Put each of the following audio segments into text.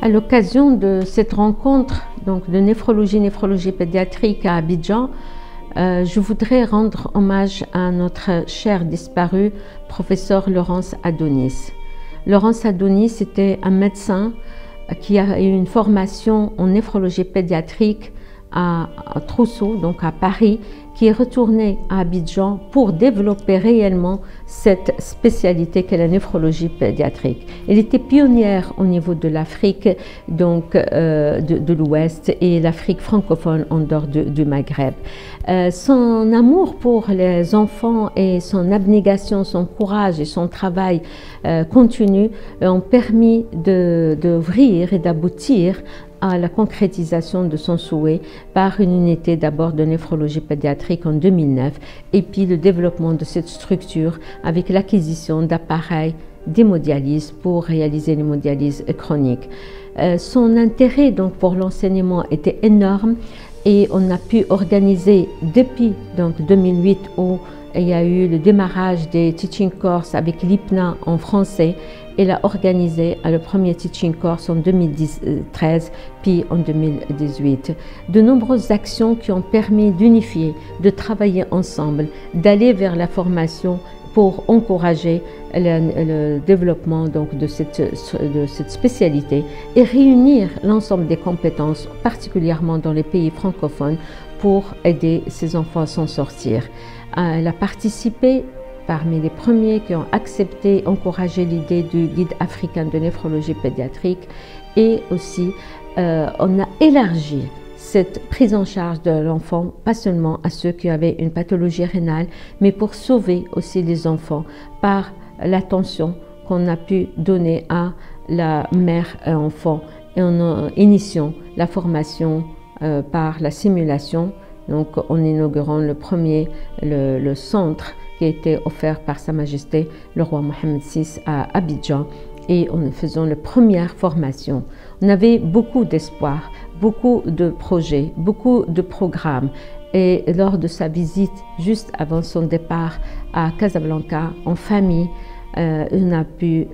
À l'occasion de cette rencontre donc, de néphrologie pédiatrique à Abidjan, je voudrais rendre hommage à notre cher disparu, professeur Laurence Adonis. Laurence Adonis était un médecin qui a eu une formation en néphrologie pédiatrique à Trousseau, donc à Paris, qui est retourné à Abidjan pour développer réellement cette spécialité qu'est la néphrologie pédiatrique. Elle était pionnière au niveau de l'Afrique, donc de l'Ouest et l'Afrique francophone en dehors du Maghreb. Son amour pour les enfants et son abnégation, son courage et son travail continu ont permis d'ouvrir et d'aboutir à la concrétisation de son souhait par une unité d'abord de néphrologie pédiatrique en 2009 et puis le développement de cette structure avec l'acquisition d'appareils d'hémodialyse pour réaliser l'hémodialyse chronique. Son intérêt donc pour l'enseignement était énorme et on a pu organiser depuis donc 2008 où il y a eu le démarrage des teaching courses avec l'IPNA en français. Elle a organisé le premier teaching course en 2013 puis en 2018. De nombreuses actions qui ont permis d'unifier, de travailler ensemble, d'aller vers la formation pour encourager le développement donc, de cette spécialité et réunir l'ensemble des compétences, particulièrement dans les pays francophones, pour aider ces enfants à s'en sortir. Elle a participé parmi les premiers qui ont accepté, encouragé l'idée du guide africain de néphrologie pédiatrique et aussi on a élargi cette prise en charge de l'enfant, pas seulement à ceux qui avaient une pathologie rénale, mais pour sauver aussi les enfants par l'attention qu'on a pu donner à la mère et enfant et en initiant la formation par la simulation. Donc en inaugurant le centre qui a été offert par Sa Majesté le roi Mohamed VI à Abidjan et en faisant la première formation. On avait beaucoup d'espoir, beaucoup de projets, beaucoup de programmes et lors de sa visite, juste avant son départ à Casablanca en famille, on a pu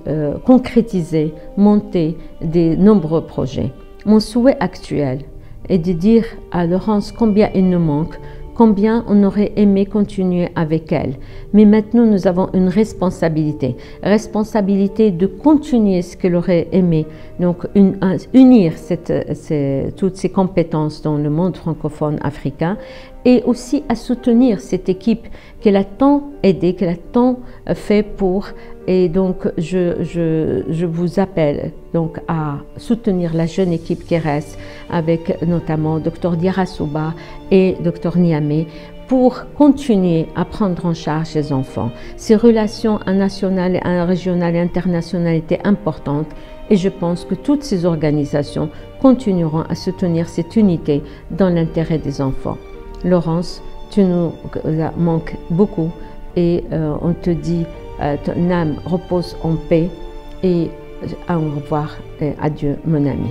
concrétiser, monter de nombreux projets. Mon souhait actuel est de dire à Laurence combien il nous manque, combien on aurait aimé continuer avec elle. Mais maintenant, nous avons une responsabilité de continuer ce qu'elle aurait aimé, donc unir toutes ces compétences dans le monde francophone africain et aussi à soutenir cette équipe qu'elle a tant aidée, qu'elle a tant fait pour. Et donc, je vous appelle donc à soutenir la jeune équipe qui reste avec notamment Dr Diarra Souba et Dr Niamé pour continuer à prendre en charge les enfants. Ces relations nationales, régionales et internationales étaient importantes et je pense que toutes ces organisations continueront à soutenir cette unité dans l'intérêt des enfants. Laurence, tu nous manques beaucoup et on te dit ton âme repose en paix et au revoir et adieu mon ami.